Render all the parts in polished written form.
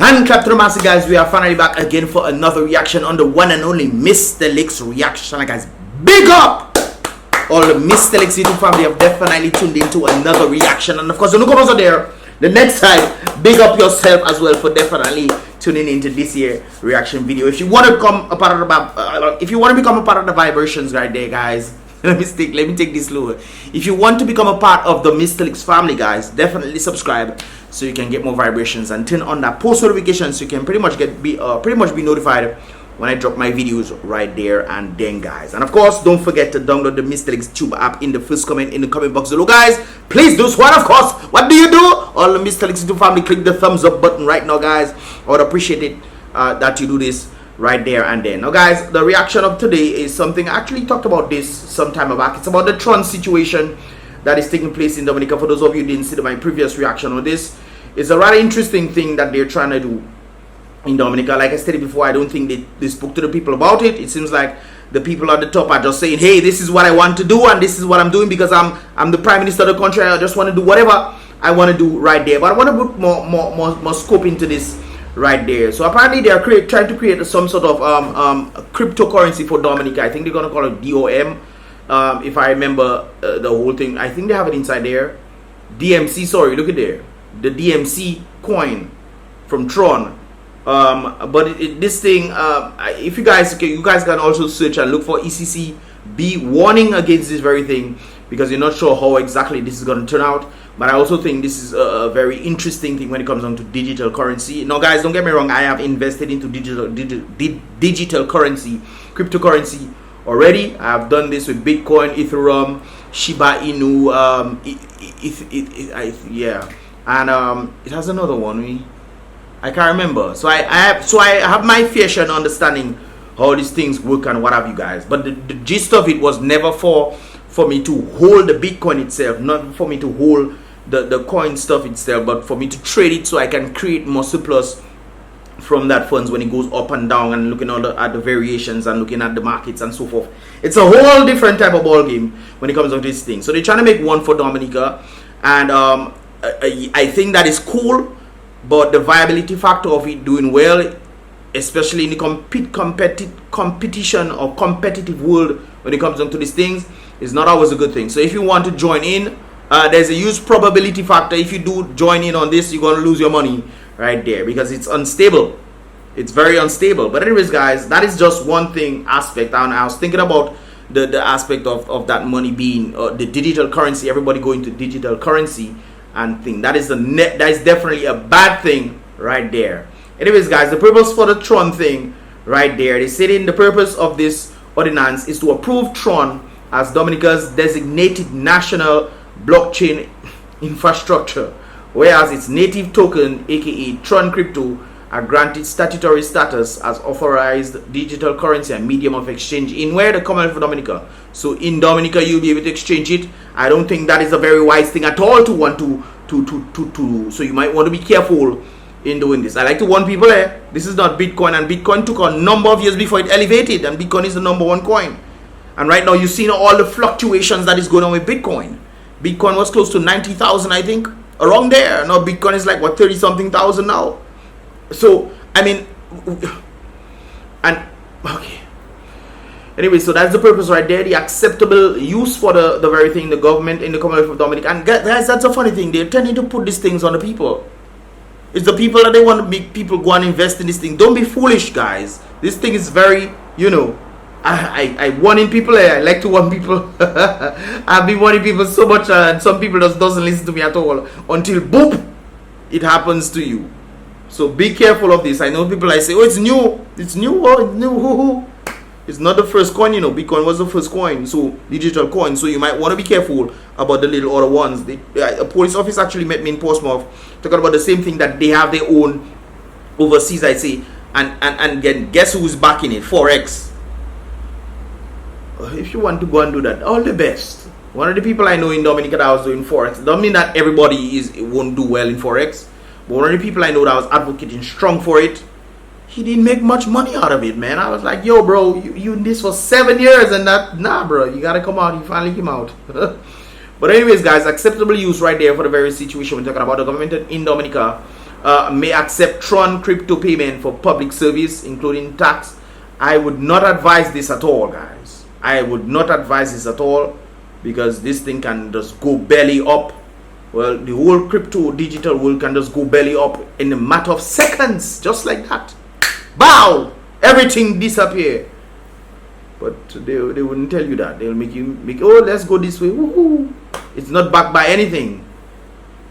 And clap to the massive guys, we are finally back again for another reaction on the one and only Mystelics reaction. Guys, big up! All the Mystelics YouTube family have definitely tuned into another reaction. And of course, the newcomers are there. The next time, big up yourself as well for definitely tuning into this year reaction video. If you want to become a part of the vibrations right there, guys, let me take this slower. If you want to become a part of the Mystelics family, guys, definitely subscribe so you can get more vibrations and turn on that post notification so you can pretty much be notified when I drop my videos right there and then, guys. And of course, don't forget to download the Mystelics Tube app in the first comment in the comment box below, guys. Please do so. And of course, what do you do? All the Mystelics Tube family, click the thumbs up button right now, guys. I would appreciate it that you do this right there and then. Now, guys, the reaction of today is something I actually talked about this some time back. It's about the Tron situation that is taking place in Dominica. For those of you who didn't see my previous reaction on this, it's a rather interesting thing that they're trying to do in Dominica. Like I stated before, I don't think they spoke to the people about it. It seems like the people at the top are just saying, hey, this is what I want to do and this is what I'm doing because I'm the prime minister of the country. I just want to do whatever I want to do right there. But I want to put more scope into this right there. So apparently they are trying to create some sort of cryptocurrency for Dominica. I think they're going to call it DOM. If I remember the whole thing, I think they have it inside there. DMC, sorry, look at there. The DMC coin from Tron. But this thing, if you guys can also search and look for ECC, be warning against this very thing because you're not sure how exactly this is going to turn out. But I also think this is a very interesting thing when it comes down to digital currency. Now, guys, don't get me wrong. I have invested into digital currency, cryptocurrency already. I have done this with Bitcoin, Ethereum, Shiba Inu, yeah, and it has another one. I can't remember. So I have my fair share of understanding how these things work and what have you, guys. But the gist of it was never for me to hold the Bitcoin itself, not for me to hold the coin stuff itself, but for me to trade it so I can create more surplus from that funds when it goes up and down and looking at the variations and looking at the markets and so forth. It's a whole different type of ball game when it comes to this thing. So they're trying to make one for Dominica, and I think that is cool. But the viability factor of it doing well, especially in the competition or competitive world when it comes down to these things, is not always a good thing. So if you want to join in, there's a huge probability factor. If you do join in on this, you're going to lose your money right there because it's unstable. It's very unstable. But anyways, guys, that is just one thing aspect. And I was thinking about the aspect of that money being the digital currency, everybody going to digital currency and thing. That is definitely a bad thing right there. Anyways, guys, the purpose for the Tron thing right there, they said in the purpose of this ordinance is to approve Tron as Dominica's designated national blockchain infrastructure, whereas its native token, aka Tron crypto, are granted statutory status as authorized digital currency and medium of exchange in where the Commonwealth of Dominica. So in Dominica, you'll be able to exchange it. I don't think that is a very wise thing at all to want to so you might want to be careful in doing this. I like to warn people there, this is not Bitcoin, and Bitcoin took a number of years before it elevated, and Bitcoin is the #1 coin. And right now you've seen all the fluctuations that is going on with Bitcoin. Bitcoin was close to 90,000, I think, around there. Now Bitcoin is like what, 30 something thousand now. So I mean, and okay, anyway, so that's the purpose right there, the acceptable use for the very thing, the government in the Commonwealth of Dominica. And guys, that's a funny thing, they're tending to put these things on the people. It's the people that they want to make people go and invest in this thing. Don't be foolish, guys. This thing is very, you know, I warning people. I like to warn people. I've been warning people so much, and some people just doesn't listen to me at all until boop, it happens to you. So be careful of this. I know people say, oh, it's new. It's new. Oh, it's new. It's not the first coin, you know. Bitcoin was the first coin, so digital coin. So you might want to be careful about the little other ones. A police office actually met me in Portsmouth talking about the same thing, that they have their own overseas, I say, and guess who's backing it? Forex. If you want to go and do that, all the best. One of the people I know in Dominica that was doing Forex. It doesn't mean that everybody won't do well in Forex. But one of the people I know that was advocating strong for it, he didn't make much money out of it, man. I was like, yo, bro, you in this for 7 years and that, nah, bro, you gotta come out. You finally came out. But anyways, guys, acceptable use right there for the very situation we're talking about. The government in Dominica may accept Tron crypto payment for public service, including tax. I would not advise this at all, guys. I would not advise this at all, because this thing can just go belly up. Well, the whole crypto digital world can just go belly up in a matter of seconds, just like that. Bow! Everything disappear. But they wouldn't tell you that. They'll make oh, let's go this way. Woohoo! It's not backed by anything.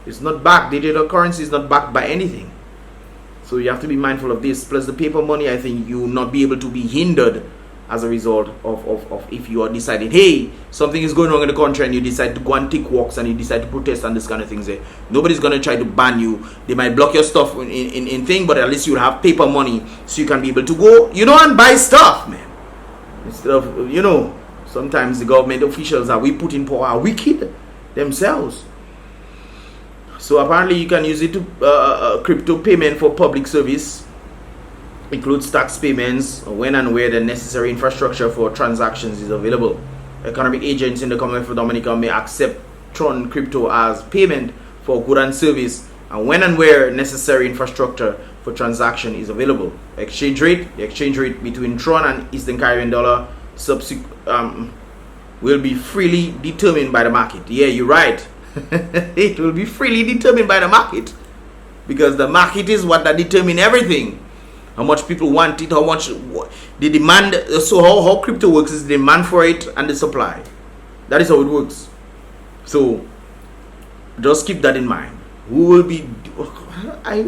It's not backed. Digital currency is not backed by anything. So you have to be mindful of this. Plus the paper money, I think you will not be able to be hindered as a result of if you are deciding, hey, something is going wrong in the country, and you decide to go and take walks and you decide to protest and this kind of things. Nobody's going to try to ban you. They might block your stuff in thing, but at least you'll have paper money so you can be able to go, and buy stuff, man. Instead of, sometimes the government officials that we put in power are wicked themselves. So apparently you can use it to crypto payment for public service. Includes tax payments when and where the necessary infrastructure for transactions is available. Economic agents in the Commonwealth of Dominica may accept Tron crypto as payment for good and service, and when and where necessary infrastructure for transaction is available. The exchange rate between Tron and Eastern Caribbean dollar will be freely determined by the market. Yeah, you're right. It will be freely determined by the market, because the market is what that determines everything. How much people want it, how much the demand. So how crypto works is the demand for it and the supply. That is how it works. So just keep that in mind. Who will be? I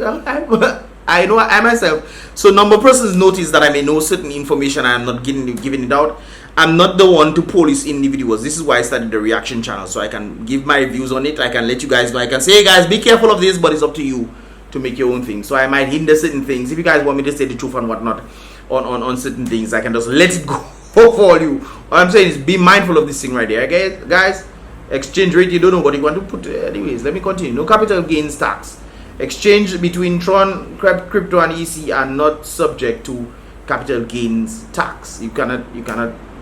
know I myself. So number of persons notice that I may know certain information. I am not giving it out. I'm not the one to police individuals. This is why I started the reaction channel, so I can give my views on it. I can let you guys know. I can say, hey guys, be careful of this, but it's up to you to make your own thing. So I might hinder certain things. If you guys want me to say the truth and whatnot on certain things, I can just let it go for you. What I'm saying is be mindful of this thing right there. Okay, guys? Exchange rate, you don't know what you want to put. Anyways, let me continue. No capital gains tax. Exchange between Tron, crypto, and EC are not subject to capital gains tax. You cannot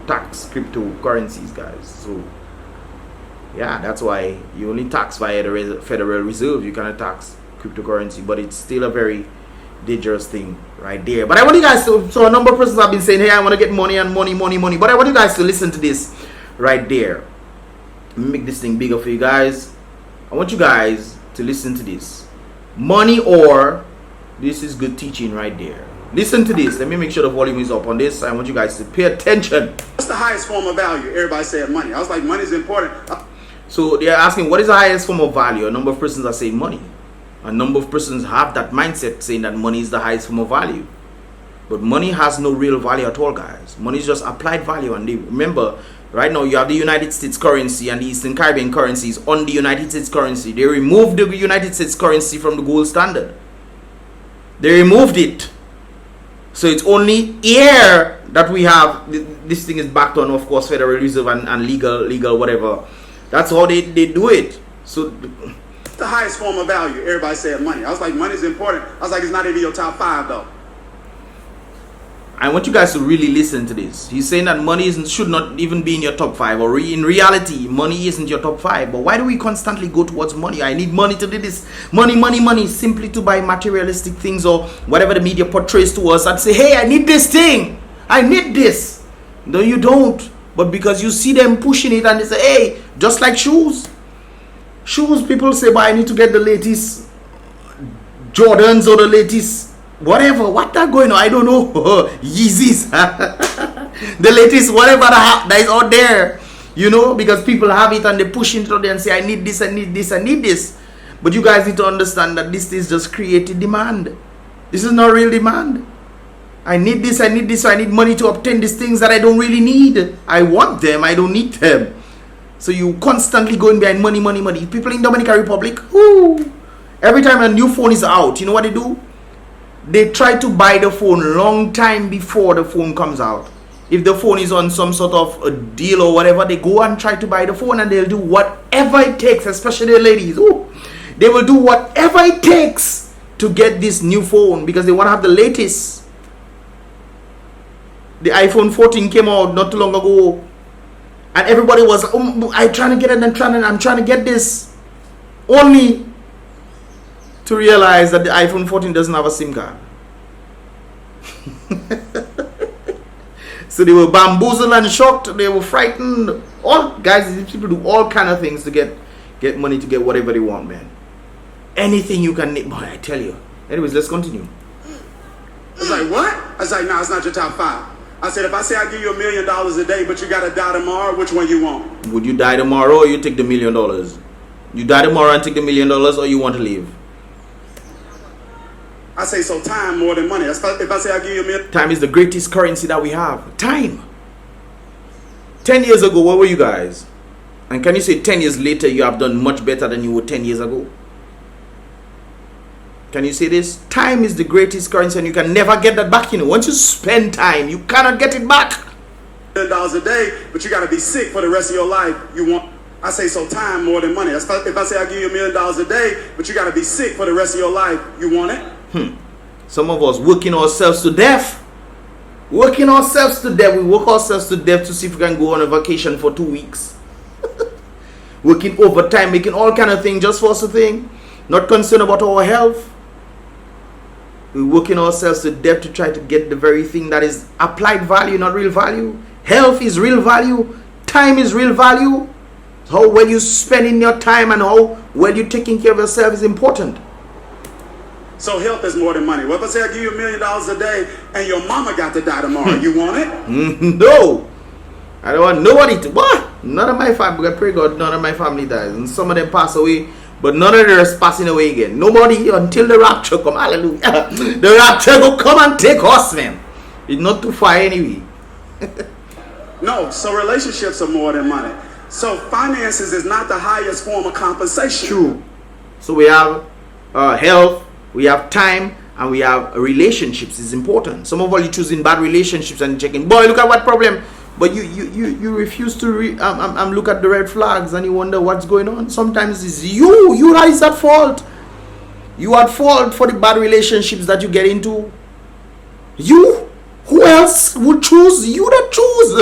tax cryptocurrencies, guys. So yeah, that's why you only tax via the Federal Reserve. You cannot tax cryptocurrency, but it's still a very dangerous thing right there. But I want you guys to, so a number of persons have been saying, hey, I want to get money and money, but I want you guys to listen to this right there. Let me make this thing bigger for you guys. I want you guys to listen to this. Money, or this is good teaching right there. Listen to this. Let me make sure the volume is up on this. I want you guys to pay attention. What's the highest form of value? Everybody said money. I was like, money is important. So they're asking, what is the highest form of value? A number of persons are saying money. A number of persons have that mindset, saying that money is the highest form of value. But money has no real value at all, guys. Money is just applied value. And remember, right now you have the United States currency and the Eastern Caribbean currencies on the United States currency. They removed the United States currency from the gold standard. They removed it. So it's only here that we have, this thing is backed on, of course, Federal Reserve and legal whatever. That's how they do it. So the highest form of value. Everybody said money. I was like, money is important. I was like, it's not in your top 5 though. I want you guys to really listen to this. He's saying that money should not even be in your top 5, or in reality, money isn't your top 5. But why do we constantly go towards money? I need money to do this. Money, simply to buy materialistic things or whatever the media portrays to us and say, hey, I need this thing. I need this. No, you don't. But because you see them pushing it and they say, hey, just like shoes. Shoes, people say, but I need to get the latest Jordans or the latest whatever. What that going on? I don't know. Yeezys. The latest whatever that is out there. Because people have it and they push it out there and say, I need this, I need this, I need this. But you guys need to understand that this is just created demand. This is not real demand. I need this, I need this, so I need money to obtain these things that I don't really need. I want them, I don't need them. So you constantly going behind money. People in Dominica Republic, every time a new phone is out, you know what they do? They try to buy the phone long time before the phone comes out. If the phone is on some sort of a deal or whatever, they go and try to buy the phone, and they'll do whatever it takes, especially the ladies. They will do whatever it takes to get this new phone because they want to have the latest. The iPhone 14 came out not too long ago, and everybody was, I'm trying to get it, I'm trying to get this, only to realize that the iPhone 14 doesn't have a SIM card. So they were bamboozled and shocked. They were frightened. All guys, these people do all kind of things to get money, to get whatever they want, man. Anything you can name, boy, I tell you. Anyways, let's continue. I was like, what? I was like, nah, it's not your top 5. I said, if I say I give you $1 million a day, but you gotta die tomorrow, which one you want? Would you die tomorrow, or you take the $1 million? You die tomorrow and take the $1 million, or you want to live? I say, so time more than money. If I say I give you $1 million, Time is the greatest currency that we have. Time. 10 years ago, where were you guys? And can you say 10 years later you have done much better than you were 10 years ago? Can you say this? Time is the greatest currency, and you can never get that back, you know. Once you spend time, you cannot get it back. $1 million a day, but you gotta be sick for the rest of your life. You want? I say, so time more than money. If I say I give you $1 million a day, but you gotta be sick for the rest of your life, you want it? Some of us working ourselves to death. Working ourselves to death. We work ourselves to death to see if we can go on a vacation for 2 weeks. Working overtime, making all kind of things just for us to think. Not concerned about our health. We're working ourselves to death to try to get the very thing that is applied value, not real value. Health is real value. Time is real value. How well you spending your time and how well you taking care of yourself is important. So health is more than money. What if I say I give you $1 million a day and your mama got to die tomorrow? You want it? No. I don't want nobody to. What? None of my family, I pray God, none of my family dies. And some of them pass away. But none of them is passing away again. Nobody until the rapture come. Hallelujah. The rapture will come and take us, man. It's not too far anyway. No, so relationships are more than money. So finances is not the highest form of compensation. True. So we have health, we have time, and we have relationships. Is important. Some of you choosing bad relationships and checking. Boy, look at what problem. But you refuse to look at the red flags, and you wonder what's going on. Sometimes it's you that is at fault. You are at fault for the bad relationships that you get into. You, who else would choose? You that choose.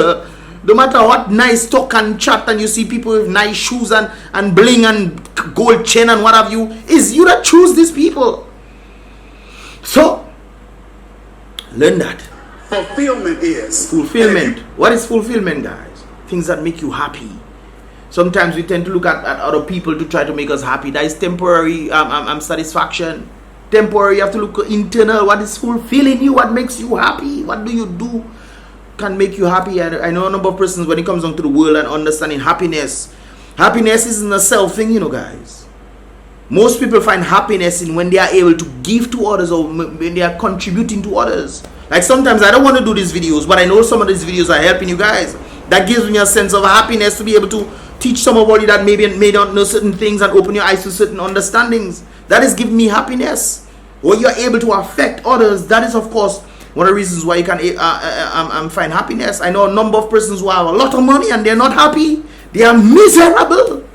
No matter what nice talk and chat, and you see people with nice shoes and bling and gold chain and what have you, is you that choose these people. So learn that. Fulfillment is. Fulfillment. What is fulfillment, guys? Things that make you happy. Sometimes we tend to look at other people to try to make us happy. That is temporary satisfaction. Temporary. You have to look internal. What is fulfilling you? What makes you happy? What do you do can make you happy? I know a number of persons, when it comes down to the world and understanding happiness. Happiness isn't a self thing, you know, guys. Most people find happiness in when they are able to give to others, or when they are contributing to others. Like sometimes I don't want to do these videos, but I know some of these videos are helping you guys. That gives me a sense of happiness to be able to teach somebody that maybe may not know certain things and open your eyes to certain understandings. That is giving me happiness. When you are able to affect others, that is of course one of the reasons why you can find happiness. I know a number of persons who have a lot of money and they're not happy. They are miserable.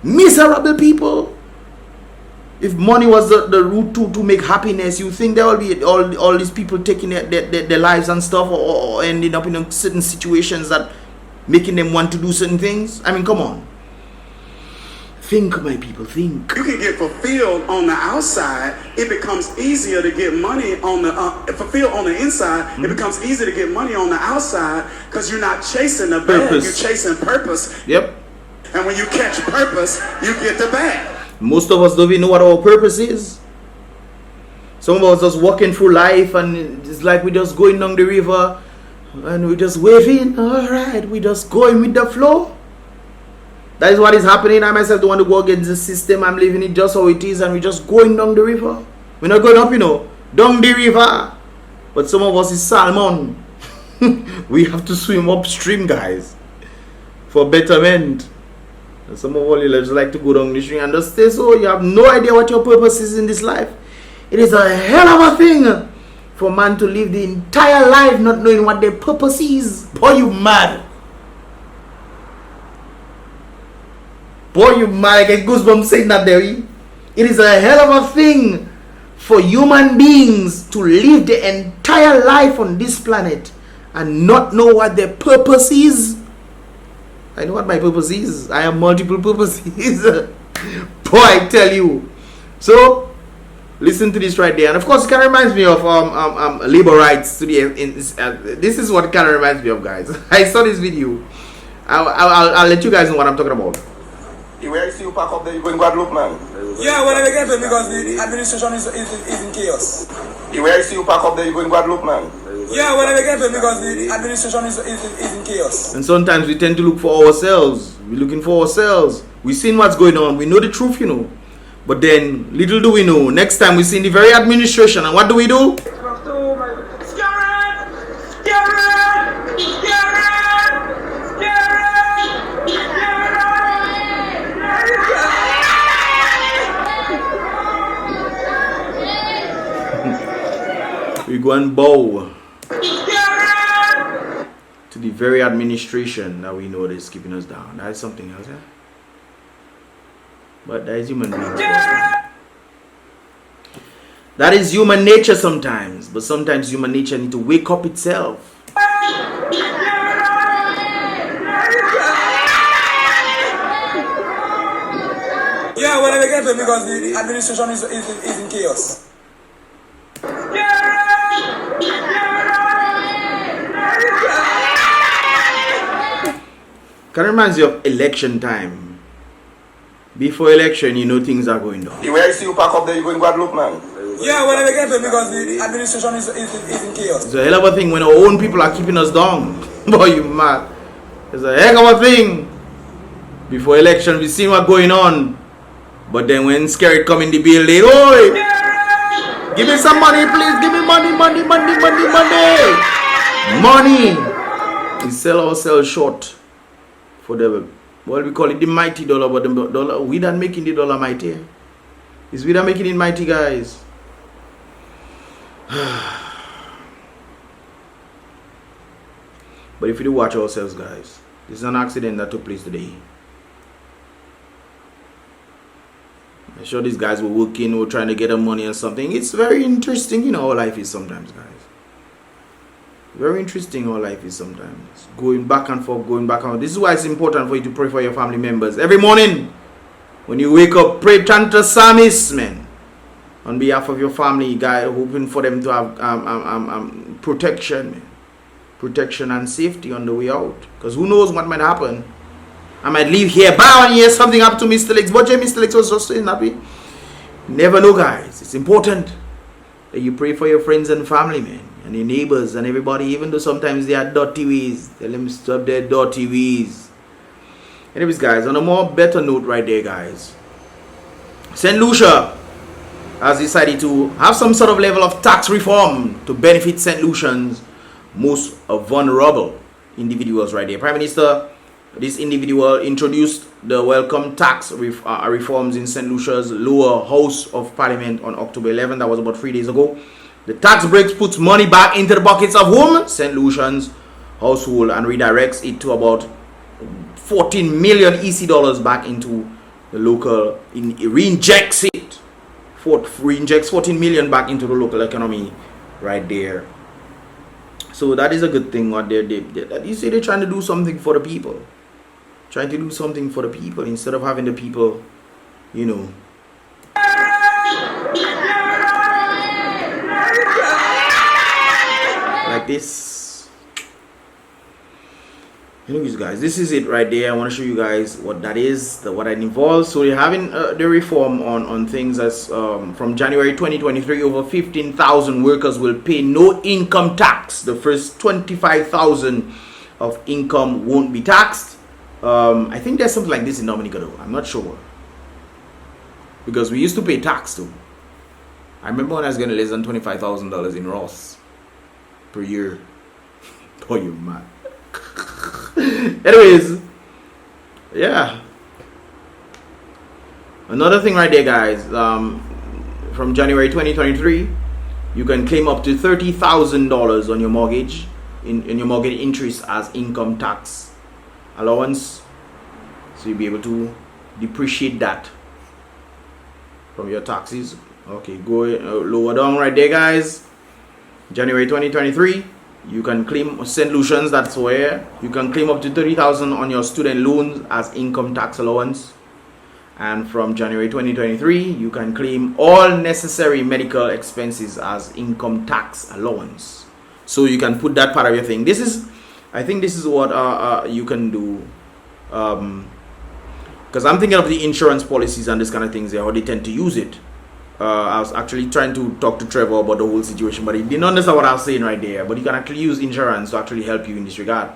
Miserable people. If money was the route to make happiness, you think there will be all these people taking their lives and stuff, or ending up in certain situations that making them want to do certain things? I mean, come on. Think, my people, think. You can get fulfilled on the outside. It becomes easier to get money on the fulfilled on the inside. It becomes easier to get money on the outside because you're not chasing the bag. You're chasing purpose. Yep. And when you catch purpose, you get the bag. Most of us don't even know what our purpose is. Some of us just walking through life, and it's like we're just going down the river and we're just waving. All right, we're just going with the flow. That is what is happening. I myself don't want to go against the system. I'm leaving it just how it is, and we're just going down the river. We're not going up, you know, down the river. But some of us is salmon. We have to swim upstream, guys, for betterment. And some of you just like to go down the stream and just stay, so you have no idea what your purpose is in this life. It is a hell of a thing for man to live the entire life not knowing what their purpose is. Boy, you mad. Boy, you mad. I get goosebumps saying that there. It is a hell of a thing for human beings to live the entire life on this planet and not know what their purpose is. I know what my purpose is. I have multiple purposes. Boy, I tell you. So, Listen to this right there, and of course, it kind of reminds me of labor rights. This is what it kind of reminds me of, guys. I saw this video. I'll let you guys know what I'm talking about. Where you see you pack up there, you go in Guadeloupe, man. Yeah, when I get it because the administration is in chaos. Where you see you pack up there, you go in Guadeloupe, man. Yeah, when I get it because the administration is in chaos. And sometimes we tend to look for ourselves. We're looking for ourselves. We've seen what's going on. We know the truth, you know. But then, little do we know, next time we see the very administration, and what do we do? We go and bow to the very administration that we know that is keeping us down. That is something else, yeah? But that is human beings. That is human nature sometimes. But sometimes human nature need to wake up itself. Yeah, when I get it because the administration is in chaos. Kind of reminds you of election time. Before election, you know things are going down. Where you see you pack up there, you go in Guadeloupe, man. Yeah, when I get it because the administration is in chaos. It's a hell of a thing when our own people are keeping us down. Boy, you mad. It's a heck of a thing. Before election, we see what's going on. But then when scared come in the building, oi! Give me some money, please. Give me money. Money. We sell ourselves short for the, well, we call it the mighty dollar, but the dollar, we not making the dollar mighty. It's we not making it mighty, guys. But if we do watch ourselves, guys, this is an accident that took place today. I'm sure these guys were working, were trying to get their money or something. It's very interesting, you know, how life is sometimes, guys. Very interesting how life is sometimes. Going back and forth, going back and forth. This is why it's important for you to pray for your family members. Every morning, when you wake up, pray, chant the psalmist, man. On behalf of your family, guys, hoping for them to have protection, man. Protection and safety on the way out. Because who knows what might happen. I might leave here, bow, and hear something happen to Mystelics. But Mystelics was just saying happy. Never know, guys. It's important that you pray for your friends and family, man. And your neighbors and everybody, even though sometimes they are dirty ways. Tell them to stop their dirty ways. Anyways, guys, on a more better note right there, guys. Saint Lucia has decided to have some sort of level of tax reform to benefit Saint Lucians, most vulnerable individuals right there. Prime Minister, this individual introduced the welcome tax reforms in Saint Lucia's lower house of parliament on October 11. That was about 3 days ago. The tax breaks puts money back into the pockets of whom? Saint Lucian's household, and redirects it to about 14 million EC dollars back into the local, reinjects 14 million back into the local economy right there. So that is a good thing what they did. You see, they're trying to do something for the people. Trying to do something for the people instead of having the people, you know, like this. Anyways, guys, this is it right there. I want to show you guys what that is, what it involves. So they're having the reform on things as from January 2023, over 15,000 workers will pay no income tax. The first 25,000 of income won't be taxed. I think there's something like this in Dominica though. I'm not sure, because we used to pay tax too. I remember when I was getting less than $25,000 in Ross per year. Boy, you mad. Anyways, yeah. Another thing right there, guys. From January 2023, you can claim up to $30,000 on your mortgage, in your mortgage interest as income tax allowance. So you'll be able to depreciate that from your taxes. Okay, go lower down right there, guys. January 2023, you can claim Saint Lucians, that's where you can claim up to $30,000 on your student loans as income tax allowance. And from January 2023, you can claim all necessary medical expenses as income tax allowance. So you can put that part of your thing. I think this is what you can do. Because I'm thinking of the insurance policies and this kind of things there, how they tend to use it. I was actually trying to talk to Trevor about the whole situation, but he didn't understand what I was saying right there. But you can actually use insurance to actually help you in this regard.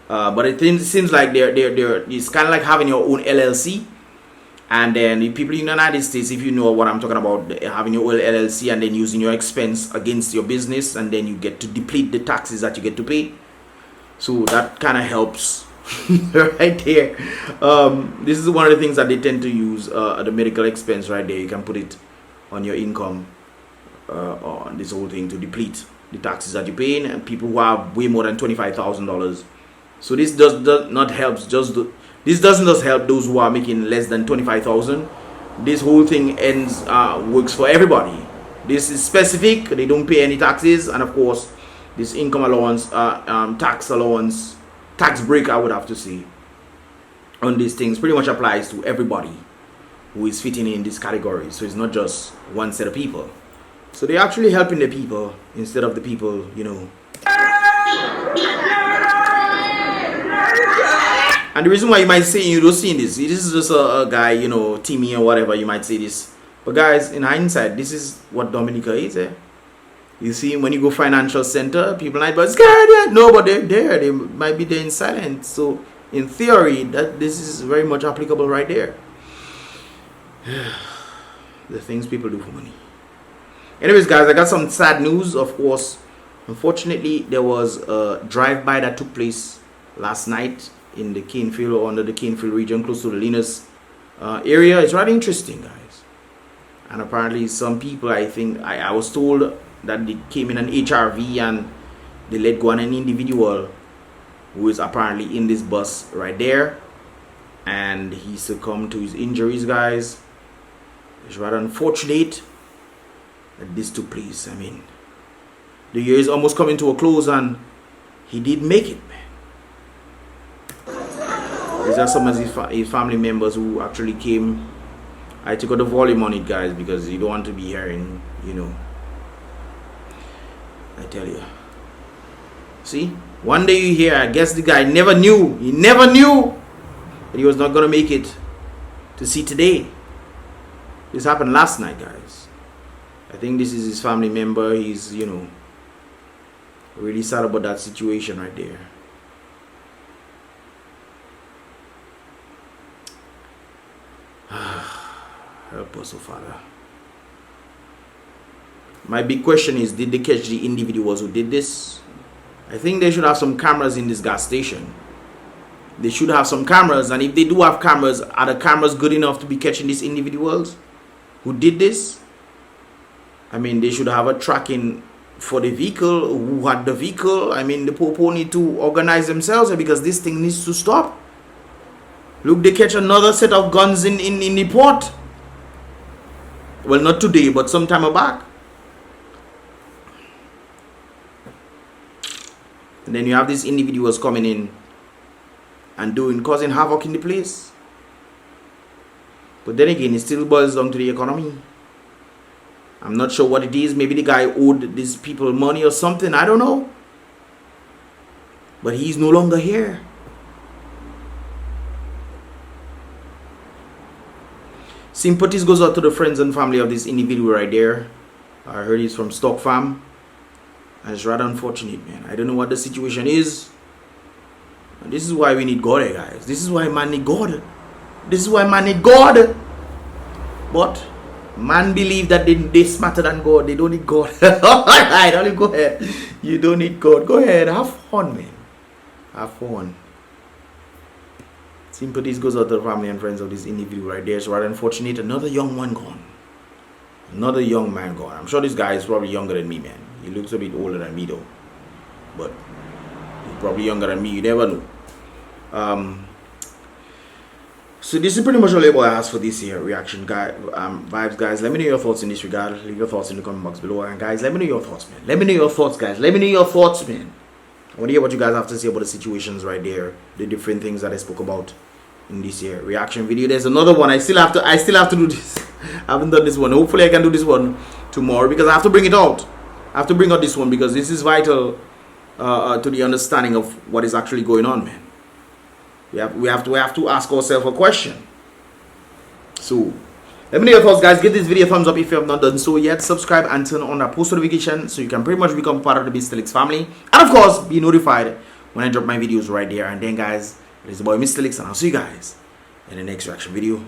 But it seems like it's kind of like having your own LLC. And then the people in the United States, if you know what I'm talking about, having your own LLC and then using your expense against your business, and then you get to deplete the taxes that you get to pay. So that kind of helps right there. This is one of the things that they tend to use, the medical expense right there. You can put it on your income, on this whole thing to deplete the taxes that you pay, and people who have way more than $25,000. So this does not help this doesn't just help those who are making less than $25,000. This whole thing works for everybody. This is specific. They don't pay any taxes, and of course, this income allowance, tax break, I would have to say, on these things pretty much applies to everybody who is fitting in this category. So it's not just one set of people. So they're actually helping the people instead of the people, you know. And the reason why you might say you don't see this is just a guy, you know, Timmy or whatever, you might say this. But guys, in hindsight, this is what Dominica is. You see, when you go financial center, people might be scared. No, but they're there. They might be there in silence. So in theory, this is very much applicable right there. The things people do for money. Anyways, guys, I got some sad news. Of course, unfortunately, there was a drive-by that took place last night in the CANEFIELD, or under the CANEFIELD region, close to the Linus area. It's rather interesting, guys. And apparently, some people, I think, I was told that they came in an HRV and they let go on an individual who is apparently in this bus right there, and he succumbed to his injuries, guys. It's rather unfortunate that this took place. I mean, the year is almost coming to a close and he did make it, man. These are some of his family members who actually came. I took out the volume on it, guys, because you don't want to be hearing, you know. I tell you. See? One day you hear, I guess the guy never knew. He never knew that he was not going to make it to see today. This happened last night, guys. I think this is his family member. He's, you know, really sad about that situation right there. Help us, oh Father. My big question is, did they catch the individuals who did this? I think they should have some cameras in this gas station. They should have some cameras, and if they do have cameras, are the cameras good enough to be catching these individuals who did this? I mean, they should have a tracking for the vehicle, who had the vehicle. I mean, the people need to organize themselves because this thing needs to stop. Look, they catch another set of guns in the port. Well, not today, but some time back. And then you have these individuals coming in and causing havoc in the place. But then again, it still boils down to the economy. I'm not sure what it is. Maybe the guy owed these people money or something. I don't know. But he's no longer here. Sympathies goes out to the friends and family of this individual right there. I heard he's from Stock Farm. And it's rather unfortunate, man. I don't know what the situation is. And this is why we need God, guys. This is why man need God. This is why man need God. But man believe that they're smarter than God. They don't need God. Alright, only go ahead. You don't need God. Go ahead. Have fun, man. Have fun. Sympathies goes out to the family and friends of this individual right there. It's rather unfortunate. Another young one gone. Another young man gone. I'm sure this guy is probably younger than me, man. He looks a bit older than me, though. But he's probably younger than me. You never know. So this is pretty much all I ask for this here reaction, guys. Vibes, guys. Let me know your thoughts in this regard. Leave your thoughts in the comment box below. And guys, let me know your thoughts, man. Let me know your thoughts, guys. Let me know your thoughts, man. I want to hear what you guys have to say about the situations right there, the different things that I spoke about in this year reaction video. There's another one. I still have to do this. I haven't done this one. Hopefully I can do this one tomorrow because I have to bring it out. I have to bring out this one because this is vital to the understanding of what is actually going on, man. We have to ask ourselves a question. So let me know your thoughts, guys. Give this video a thumbs up if you have not done so yet. Subscribe and turn on that post notification so you can pretty much become part of the Mystelics family. And of course, be notified when I drop my videos right there. And then, guys, it is the boy Mystelics, and I'll see you guys in the next reaction video.